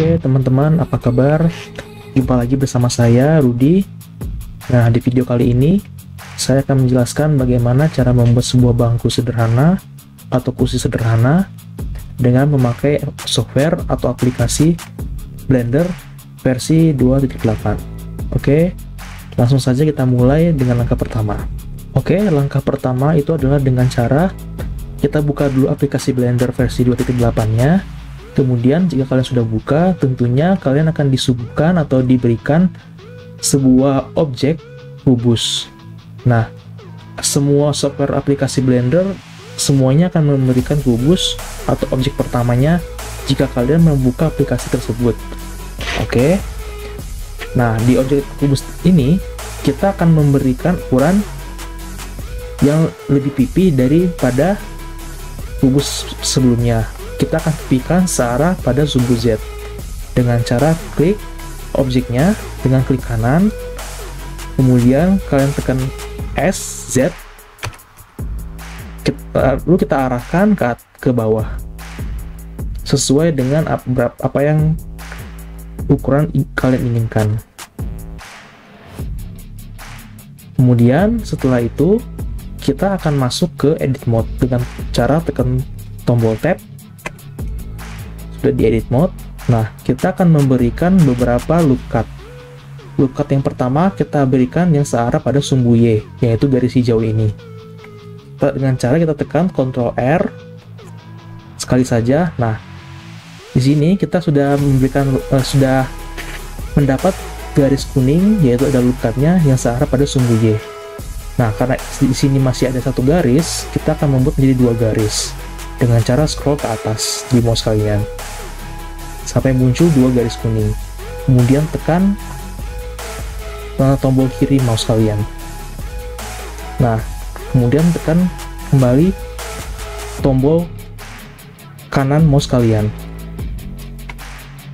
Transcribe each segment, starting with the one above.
Oke teman-teman, apa kabar? Jumpa lagi bersama saya, Rudy. Nah, di video kali ini saya akan menjelaskan bagaimana cara membuat sebuah bangku sederhana atau kursi sederhana dengan memakai software atau aplikasi Blender versi 2.8. Oke, langsung saja kita mulai dengan langkah pertama. Oke, langkah pertama itu adalah dengan cara kita buka dulu aplikasi Blender versi 2.8-nya. Kemudian jika kalian sudah buka, tentunya kalian akan disuguhkan atau diberikan sebuah objek kubus. Nah, semua software aplikasi Blender semuanya akan memberikan kubus atau objek pertamanya jika kalian membuka aplikasi tersebut. Oke. Nah, di objek kubus ini kita akan memberikan ukuran yang lebih pipi daripada kubus sebelumnya. Kita akan pipikan searah pada sumbu Z dengan cara klik objeknya dengan klik kanan, kemudian kalian tekan S, Z, lalu kita arahkan ke bawah sesuai dengan apa yang ukuran kalian inginkan. Kemudian setelah itu kita akan masuk ke edit mode dengan cara tekan tombol tab. Sudah di edit mode. Nah, kita akan memberikan beberapa loop cut. Loop cut yang pertama kita berikan yang searah pada sumbu Y, yaitu garis hijau ini. Dengan cara kita tekan Ctrl R sekali saja. Nah, di sini kita sudah memberikan sudah mendapat garis kuning, yaitu ada loop cut-nya yang searah pada sumbu Y. Nah, karena di sini masih ada satu garis, kita akan membuat menjadi dua garis dengan cara scroll ke atas di mouse kalian sampai muncul dua garis kuning. Kemudian tekan tombol kiri mouse kalian. Nah, kemudian tekan kembali tombol kanan mouse kalian.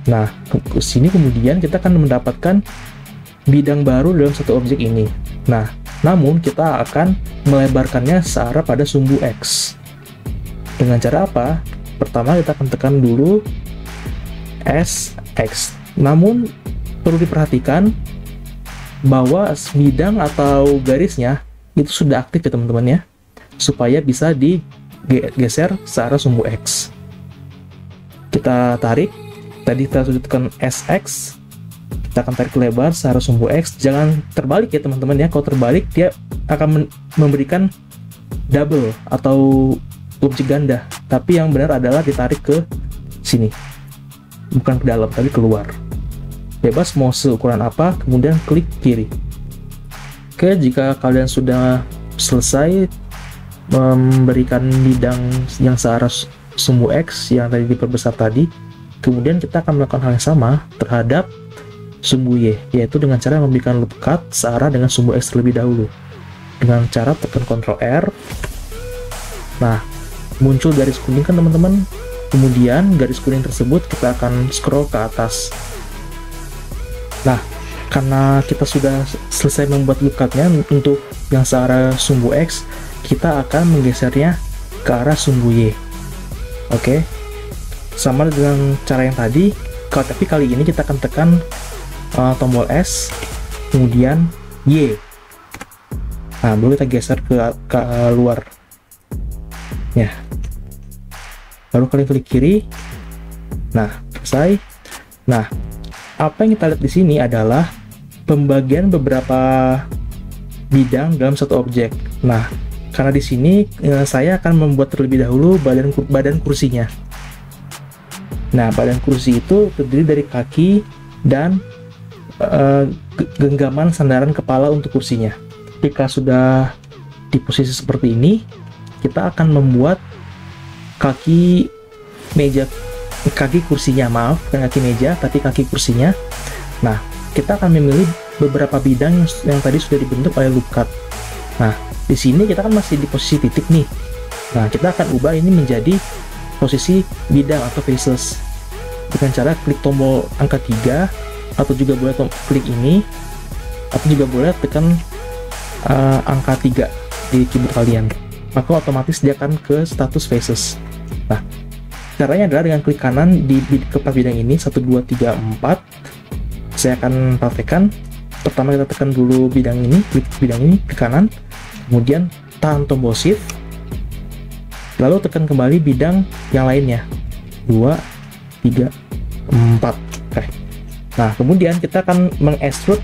Nah, ke sini kemudian kita akan mendapatkan bidang baru dalam satu objek ini. Nah, namun kita akan melebarkannya searah pada sumbu X. Dengan cara apa? Pertama kita akan tekan dulu S, X. Namun perlu diperhatikan bahwa bidang atau garisnya itu sudah aktif ya teman-teman ya, supaya bisa digeser searah sumbu X. Kita tarik, tadi kita sudah tekan SX, kita akan tarik lebar searah sumbu X. Jangan terbalik ya teman-teman ya, kalau terbalik dia akan memberikan double atau objek ganda, tapi yang benar adalah ditarik ke sini, bukan ke dalam tapi keluar. Bebas mau seukuran apa, kemudian klik kiri. Oke, jika kalian sudah selesai memberikan bidang yang searah sumbu X yang tadi diperbesar tadi, kemudian kita akan melakukan hal yang sama terhadap sumbu Y, yaitu dengan cara memberikan loop cut searah dengan sumbu X terlebih dahulu dengan cara tekan Ctrl R. Nah, muncul garis kuning kan teman-teman. Kemudian garis kuning tersebut kita akan scroll ke atas. Nah, karena kita sudah selesai membuat loop cut-nya untuk yang searah sumbu X, kita akan menggesernya ke arah sumbu Y. Oke, sama dengan cara yang tadi, tapi kali ini kita akan tekan tombol S, kemudian Y. Nah, baru kita geser ke luar. Ya. Lalu kalian klik kiri. Nah, selesai. Nah, apa yang kita lihat di sini adalah pembagian beberapa bidang dalam satu objek. Nah, karena di sini saya akan membuat terlebih dahulu badan kursinya. Nah, badan kursi itu terdiri dari kaki dan genggaman sandaran kepala untuk kursinya. Jika sudah di posisi seperti ini, kita akan membuat kaki kursinya, maaf, bukan kaki meja tapi kaki kursinya. Nah, kita akan memilih beberapa bidang yang tadi sudah dibentuk oleh loop cut. Nah, di sini kita kan masih di posisi titik nih. Nah, kita akan ubah ini menjadi posisi bidang atau faces dengan cara klik tombol angka 3, atau juga boleh klik ini, atau juga boleh tekan angka 3 di keyboard kalian, maka otomatis dia akan ke status faces. Nah, Caranya adalah dengan klik kanan di keempat bidang ini, 1, 2, 3, 4. Saya akan praktekkan. Pertama kita tekan dulu bidang ini, klik bidang ini, klik kanan, kemudian tahan tombol shift, lalu tekan kembali bidang yang lainnya, 2, 3, 4. Oke. Nah, kemudian kita akan mengextrude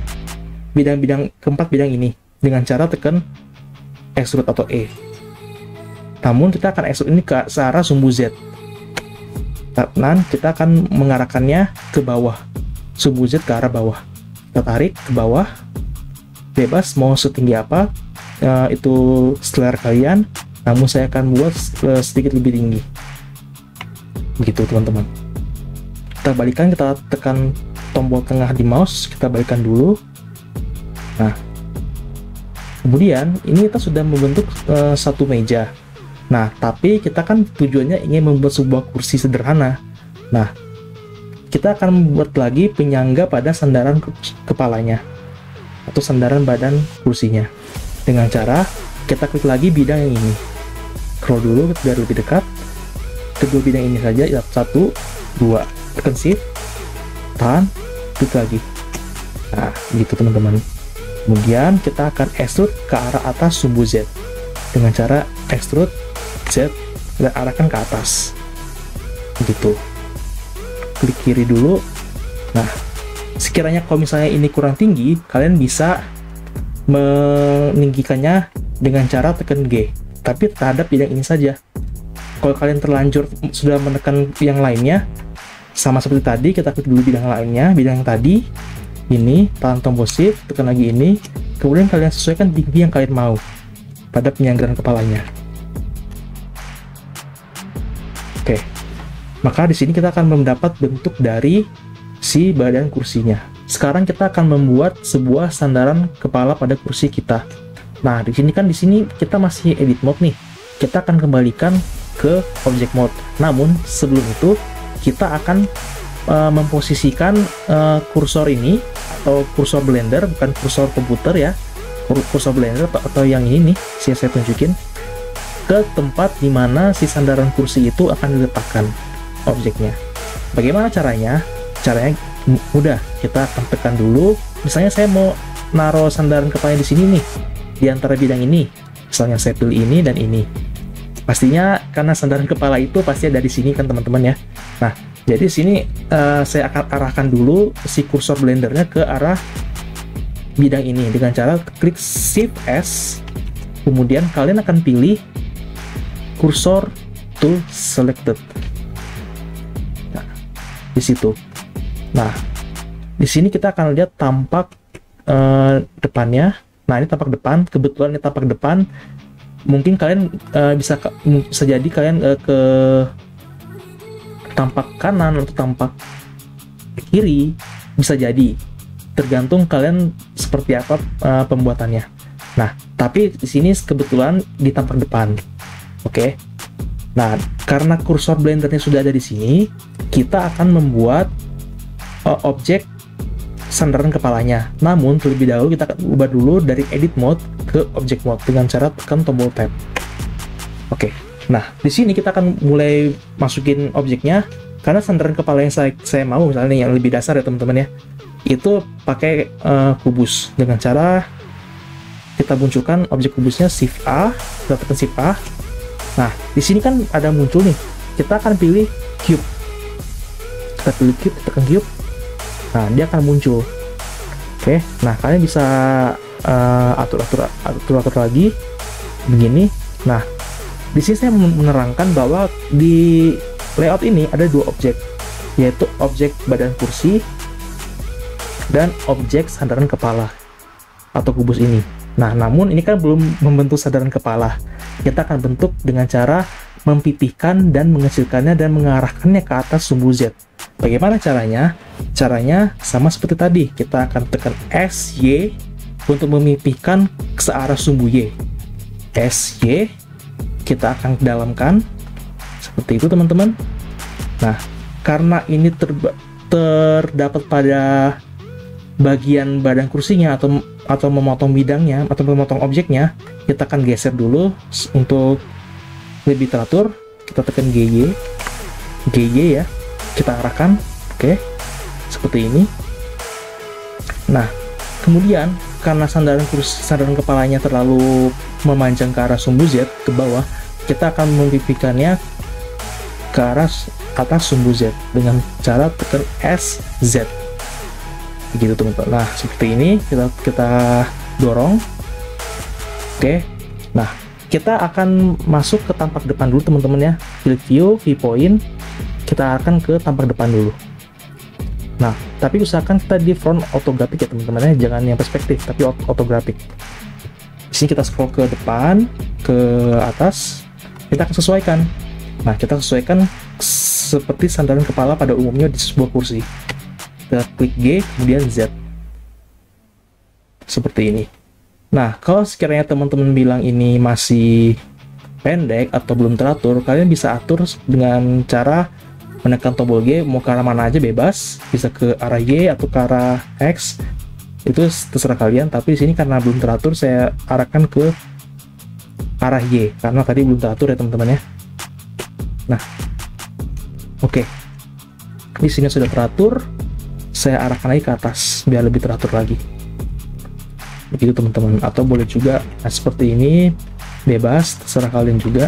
keempat bidang ini dengan cara tekan extrude atau E. Namun kita akan extrude ini ke arah sumbu Z. Dan kita akan mengarahkannya ke bawah, sumbu Z ke arah bawah. Kita tarik ke bawah, bebas mau setinggi apa, itu selera kalian. Namun saya akan buat sedikit lebih tinggi, begitu teman-teman. Kita balikan, kita tekan tombol tengah di mouse, kita balikan dulu. Nah, kemudian ini kita sudah membentuk satu meja. Nah, tapi kita kan tujuannya ingin membuat sebuah kursi sederhana. Nah, kita akan membuat lagi penyangga pada sandaran kepalanya atau sandaran badan kursinya dengan cara kita klik lagi bidang yang ini, scroll dulu biar lebih dekat, kedua bidang ini saja, 1, 2, tekan shift, tahan, klik lagi. Nah, gitu teman-teman. Kemudian kita akan extrude ke arah atas sumbu Z dengan cara extrude Z dan arahkan ke atas, begitu. Klik kiri dulu. Nah, sekiranya kalau misalnya ini kurang tinggi, kalian bisa meninggikannya dengan cara tekan G, tapi terhadap bidang ini saja. Kalau kalian terlanjur sudah menekan yang lainnya, sama seperti tadi, kita klik dulu bidang lainnya, bidang yang tadi ini, tahan tombol shift, tekan lagi ini, kemudian kalian sesuaikan tinggi yang kalian mau pada penyanggaran kepalanya. Oke, maka di sini kita akan mendapat bentuk dari si badan kursinya. Sekarang kita akan membuat sebuah sandaran kepala pada kursi kita. Nah, di sini kita masih edit mode nih. Kita akan kembalikan ke object mode. Namun sebelum itu kita akan memposisikan kursor ini atau kursor Blender, bukan kursor komputer ya. Kursor Blender atau yang ini nih, saya tunjukin ke tempat dimana si sandaran kursi itu akan diletakkan objeknya. Bagaimana caranya? Caranya mudah. Kita akan tekan dulu. Misalnya saya mau naruh sandaran kepalanya di sini nih, di antara bidang ini. Misalnya saya pilih ini dan ini. Pastinya karena sandaran kepala itu pasti ada di sini kan teman-teman ya. Nah, jadi sini saya akan arahkan dulu si kursor blendernya ke arah bidang ini dengan cara klik Shift S. Kemudian kalian akan pilih kursor tool selected. Nah, di situ. Nah, di sini kita akan lihat tampak depannya. Nah, ini tampak depan. Kebetulan ini tampak depan. Mungkin kalian bisa jadi kalian ke tampak kanan atau tampak kiri, bisa jadi. Tergantung kalian seperti apa pembuatannya. Nah, tapi di sini kebetulan di tampak depan. Oke. Nah, karena kursor blendernya sudah ada di sini, kita akan membuat objek sandaran kepalanya. Namun terlebih dahulu kita akan ubah dulu dari edit mode ke object mode dengan cara tekan tombol tab. Oke. Nah, di sini kita akan mulai masukin objeknya. Karena sandaran kepala yang saya mau, misalnya yang lebih dasar ya teman-teman ya, itu pakai kubus dengan cara kita munculkan objek kubusnya Shift A, kita tekan Shift A. Nah, di sini kan ada muncul nih. Kita akan pilih cube. Kita pilih cube, tekan cube. Nah, dia akan muncul. Oke. Nah, kalian bisa atur lagi begini. Nah, di sini saya menerangkan bahwa di layout ini ada dua objek, yaitu objek badan kursi dan objek sandaran kepala atau kubus ini. Nah, namun ini kan belum membentuk sandaran kepala. Kita akan bentuk dengan cara mempipihkan dan mengecilkannya dan mengarahkannya ke atas sumbu Z. Bagaimana caranya? Caranya sama seperti tadi. Kita akan tekan SY untuk memipihkan ke arah sumbu Y. SY, kita akan dalamkan seperti itu teman-teman. Nah, karena ini terdapat pada bagian badan kursinya atau memotong bidangnya atau memotong objeknya, kita akan geser dulu untuk lebih teratur. Kita tekan GY. GY ya, kita arahkan, oke, seperti ini. Nah, kemudian karena sandaran kepalanya terlalu memanjang ke arah sumbu Z ke bawah, kita akan mempipikannya ke arah atas sumbu Z dengan cara tekan SZ. Begitu teman-teman. Nah, seperti ini kita dorong. Oke. Nah, kita akan masuk ke tampak depan dulu teman-teman ya. Field view, viewpoint, kita akan ke tampak depan dulu. Nah, tapi usahakan kita di front orthographic ya teman-teman ya, jangan yang perspektif, tapi orthographic. Di sini kita scroll ke depan, ke atas, kita akan sesuaikan. Nah, kita sesuaikan seperti sandaran kepala pada umumnya di sebuah kursi. Kita klik G, kemudian Z. Seperti ini. Nah, kalau sekiranya teman-teman bilang ini masih pendek atau belum teratur, kalian bisa atur dengan cara menekan tombol G, mau ke arah mana aja bebas, bisa ke arah Y atau ke arah X, itu terserah kalian. Tapi di sini karena belum teratur, saya arahkan ke arah Y, karena tadi belum teratur ya teman-teman ya. Nah, oke, di sini sudah teratur, saya arahkan lagi ke atas biar lebih teratur lagi. Begitu teman-teman. Atau boleh juga seperti ini, bebas, terserah kalian juga.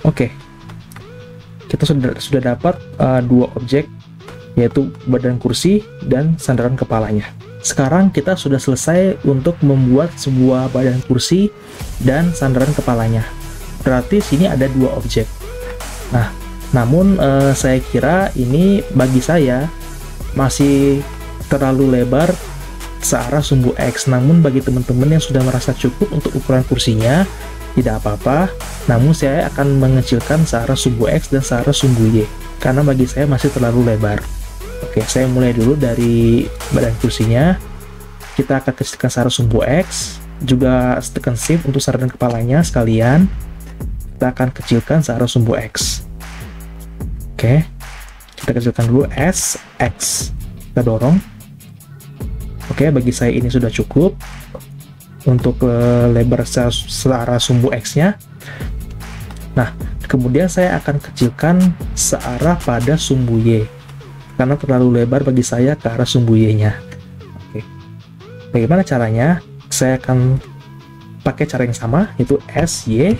Oke. Kita sudah dapat dua objek, yaitu badan kursi dan sandaran kepalanya. Sekarang kita sudah selesai untuk membuat sebuah badan kursi dan sandaran kepalanya. Berarti sini ada dua objek. Nah, namun saya kira ini bagi saya masih terlalu lebar searah sumbu X. Namun bagi teman-teman yang sudah merasa cukup untuk ukuran kursinya, tidak apa-apa, namun saya akan mengecilkan searah sumbu X dan searah sumbu Y, karena bagi saya masih terlalu lebar. Oke, saya mulai dulu dari badan kursinya. Kita akan kecilkan searah sumbu X, juga tekan shift untuk sandaran kepalanya sekalian. Kita akan kecilkan searah sumbu X. Oke, kita kecilkan dulu S, X. Kita dorong. Oke, bagi saya ini sudah cukup untuk lebar searah sumbu X-nya. Nah, kemudian saya akan kecilkan searah pada sumbu Y, karena terlalu lebar bagi saya ke arah sumbu Y-nya. Oke. Bagaimana caranya? Saya akan pakai cara yang sama, yaitu SY.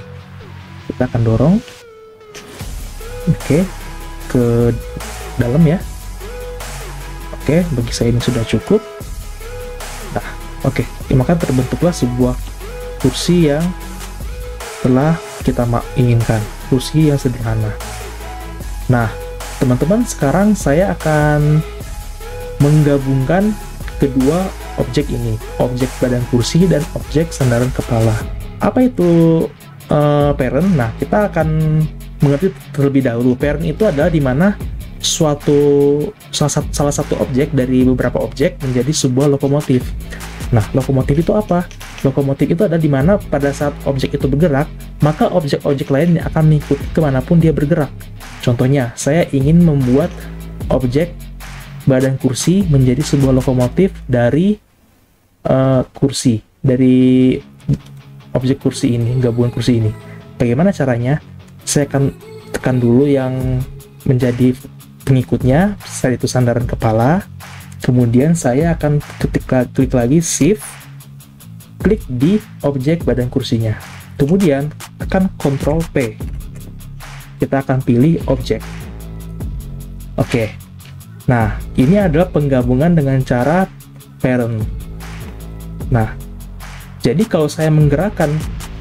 Kita akan dorong. Oke, ke dalam ya. Oke, bagi saya ini sudah cukup. Nah, oke, maka terbentuklah sebuah kursi yang telah kita inginkan, kursi yang sederhana. Nah, teman-teman, sekarang saya akan menggabungkan kedua objek ini, objek badan kursi dan objek sandaran kepala. Apa itu parent? Nah, kita akan mengerti terlebih dahulu. Parent itu adalah di mana salah satu objek dari beberapa objek menjadi sebuah lokomotif. Nah, lokomotif itu apa? Lokomotif itu adalah di mana pada saat objek itu bergerak, maka objek-objek lain akan mengikuti kemanapun dia bergerak. Contohnya, saya ingin membuat objek badan kursi menjadi sebuah lokomotif dari kursi, dari objek kursi ini, gabungan kursi ini. Bagaimana caranya? Saya akan tekan dulu yang menjadi pengikutnya, saat itu sandaran kepala. Kemudian saya akan klik lagi shift, klik di objek badan kursinya. Kemudian tekan Ctrl P. Kita akan pilih objek. Oke. Nah, ini adalah penggabungan dengan cara parent. Nah, jadi kalau saya menggerakkan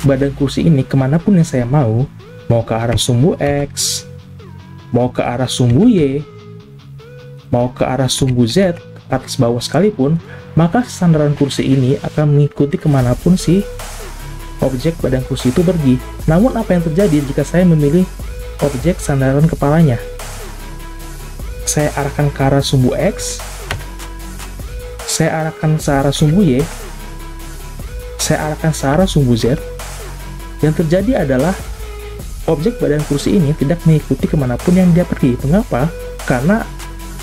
badan kursi ini kemanapun yang saya mau ke arah sumbu X, mau ke arah sumbu Y, mau ke arah sumbu Z, atas bawah sekalipun, maka sandaran kursi ini akan mengikuti kemanapun si objek badan kursi itu pergi. Namun apa yang terjadi jika saya memilih objek sandaran kepalanya? Saya arahkan ke arah sumbu X, saya arahkan ke arah sumbu Y, saya arahkan ke arah sumbu Z. Yang terjadi adalah objek badan kursi ini tidak mengikuti kemanapun yang dia pergi. Mengapa? Karena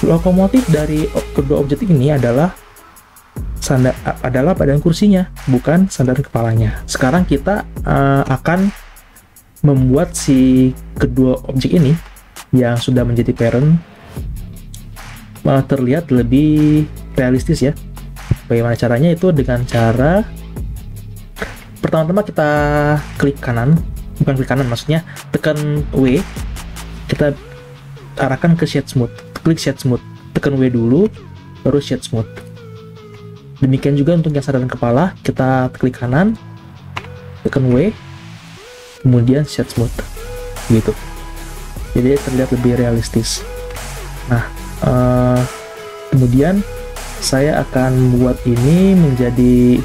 lokomotif dari kedua objek ini adalah badan kursinya, bukan sandaran kepalanya. Sekarang kita akan membuat si kedua objek ini yang sudah menjadi parent terlihat lebih realistis ya. Bagaimana caranya? Itu dengan cara pertama-tama kita klik kanan, bukan klik kanan maksudnya, tekan W, kita arahkan ke shade smooth, klik shade smooth, tekan W dulu, baru shade smooth. Demikian juga untuk yang sadaran kepala, kita klik kanan, tekan W, kemudian shade smooth, gitu. Jadi terlihat lebih realistis. Nah, kemudian saya akan buat ini menjadi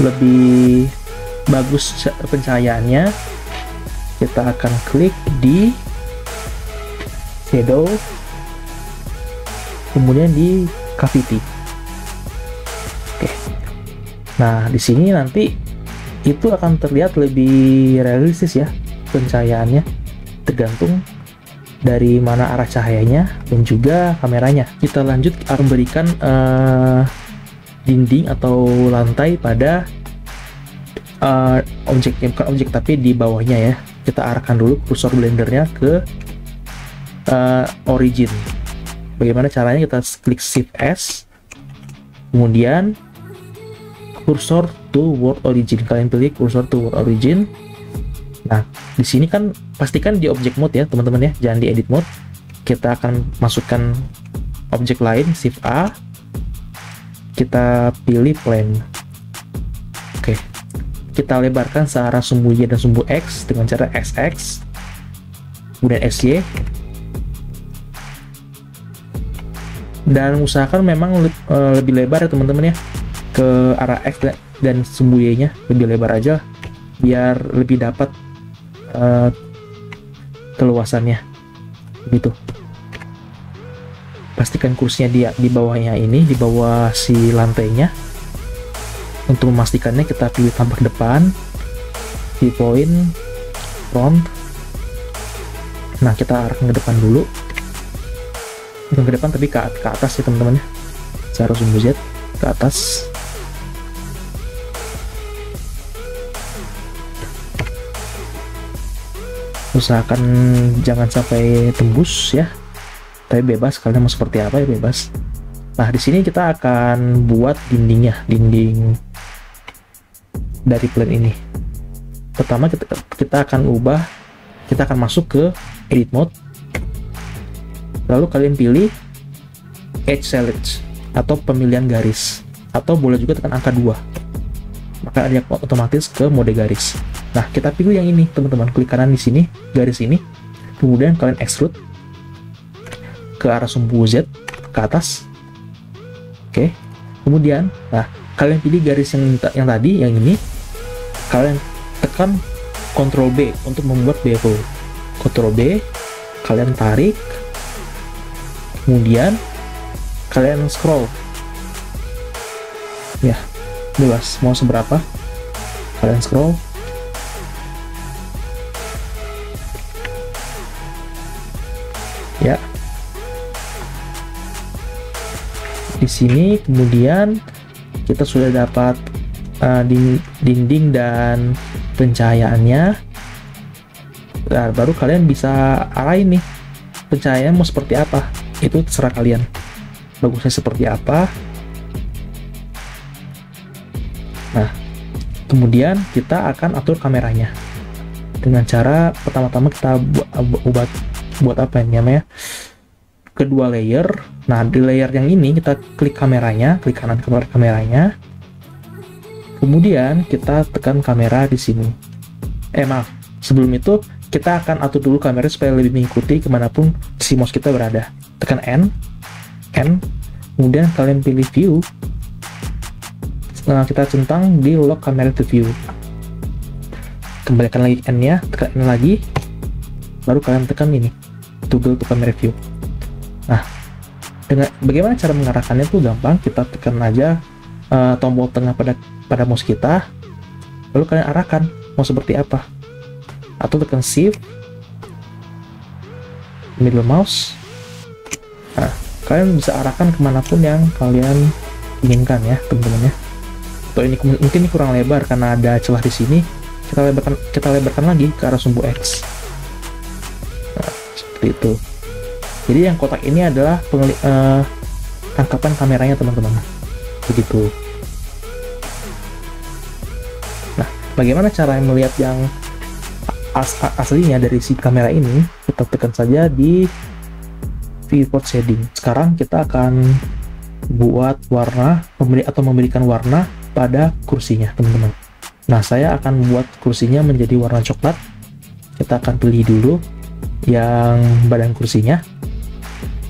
lebih bagus pencahayaannya. Kita akan klik di shadow, kemudian di cavity. Oke. Nah, di sini nanti itu akan terlihat lebih realistis ya pencahayaannya, tergantung dari mana arah cahayanya dan juga kameranya. Kita lanjut akan berikan dinding atau lantai pada objek, bukan objek tapi di bawahnya ya. Kita arahkan dulu kursor blendernya ke origin. Bagaimana caranya? Kita klik Shift S, kemudian kursor to world origin. Kalian pilih kursor to world origin. Nah, di sini kan pastikan di object mode ya teman-teman ya, jangan di edit mode. Kita akan masukkan objek lain, Shift A, kita pilih plane. Oke, kita lebarkan searah sumbu Y dan sumbu X dengan cara XX, kemudian SY, dan usahakan memang lebih lebar ya teman-teman ya, ke arah X dan sumbu Y nya lebih lebar aja biar lebih dapat keluasannya gitu. Pastikan kursinya di bawahnya ini, di bawah si lantainya. Untuk memastikannya kita pilih tampak depan, viewpoint, front. Nah, kita arahkan ke depan dulu, bukan ke depan tapi ke atas ya teman-teman ya, cara sumbu Z ke atas. Usahakan jangan sampai tembus ya, tapi bebas kalian mau seperti apa ya, bebas. Nah, di sini kita akan buat dindingnya, dinding dari plane ini. Pertama kita akan masuk ke edit mode, lalu kalian pilih edge select atau pemilihan garis, atau boleh juga tekan angka 2, maka dia otomatis ke mode garis. Nah, kita pilih yang ini teman-teman, klik kanan di sini, garis ini, kemudian kalian extrude ke arah sumbu Z ke atas. Oke, kemudian nah kalian pilih garis yang tadi, yang ini, kalian tekan Ctrl B untuk membuat bevel. Ctrl B, kalian tarik, kemudian kalian scroll ya, bebas mau seberapa kalian scroll. Ya, di sini kemudian kita sudah dapat dinding dan pencahayaannya. Nah, baru kalian bisa arahin nih pencahayaan mau seperti apa, itu terserah kalian, bagusnya seperti apa. Nah, kemudian kita akan atur kameranya dengan cara pertama-tama kita buat apa yang namanya kedua layer. Nah, di layer yang ini kita klik kameranya, klik kanan ke kameranya, kemudian kita tekan kamera di sini. Maaf, sebelum itu kita akan atur dulu kamera supaya lebih mengikuti kemanapun si mouse kita berada. Tekan N, kemudian kalian pilih view. Nah, kita centang di lock camera to view. Kembalikan lagi N-nya, tekan N lagi, baru kalian tekan ini, toggle to camera view. Nah, bagaimana cara mengarahkannya tuh gampang, kita tekan aja tombol tengah pada mouse kita, lalu kalian arahkan mau seperti apa, atau tekan shift middle mouse. Nah, kalian bisa arahkan kemanapun yang kalian inginkan ya teman-teman ya. Atau ini mungkin ini kurang lebar karena ada celah di sini, kita lebarkan lagi ke arah sumbu X. seperti itu. Jadi yang kotak ini adalah tangkapan kameranya teman-teman, begitu. Nah, bagaimana cara melihat yang aslinya dari si kamera ini? Kita tekan saja di viewport shading. Sekarang kita akan buat warna, memberikan warna pada kursinya teman-teman. Nah, saya akan membuat kursinya menjadi warna coklat. Kita akan pilih dulu yang badan kursinya,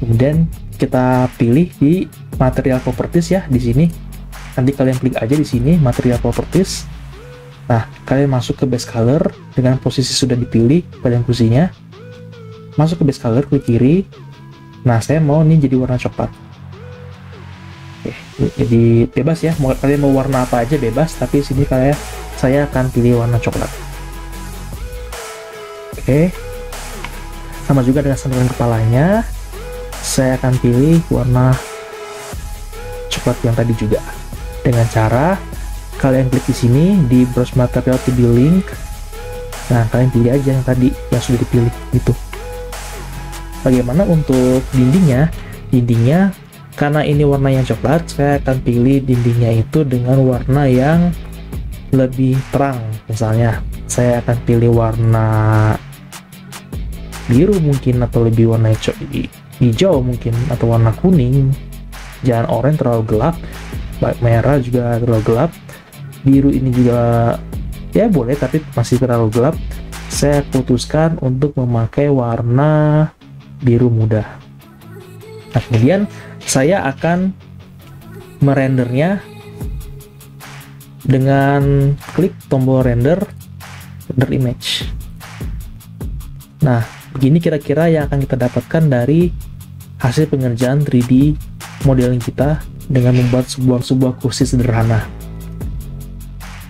kemudian kita pilih di material properties ya, di sini. Nanti kalian klik aja di sini material properties. Nah, kalian masuk ke base color dengan posisi sudah dipilih badan kursinya. Masuk ke base color, klik kiri. Nah, saya mau nih jadi warna coklat. Oke, jadi bebas ya, kalian mau warna apa aja bebas, tapi sini saya akan pilih warna coklat. Oke, sama juga dengan sandaran kepalanya, saya akan pilih warna coklat yang tadi juga, dengan cara kalian klik di sini di browse material to be link. Nah, kalian pilih aja yang tadi yang sudah dipilih gitu. Bagaimana untuk dindingnya? Dindingnya, karena ini warna yang coklat, saya akan pilih dindingnya itu dengan warna yang lebih terang. Misalnya saya akan pilih warna biru mungkin, atau lebih warna hijau mungkin, atau warna kuning. Jangan oranye terlalu gelap, merah juga terlalu gelap, biru ini juga ya boleh tapi masih terlalu gelap. Saya putuskan untuk memakai warna biru muda. Nah, kemudian saya akan merendernya dengan klik tombol render image. Nah, begini kira-kira yang akan kita dapatkan dari hasil pengerjaan 3D modeling kita dengan membuat sebuah kursi sederhana.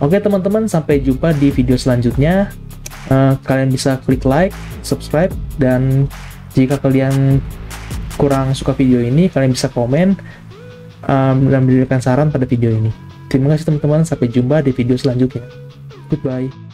Oke teman-teman, sampai jumpa di video selanjutnya. Kalian bisa klik like, subscribe, dan jika kalian kurang suka video ini, kalian bisa komen dan memberikan saran pada video ini. Terima kasih teman-teman, sampai jumpa di video selanjutnya. Goodbye.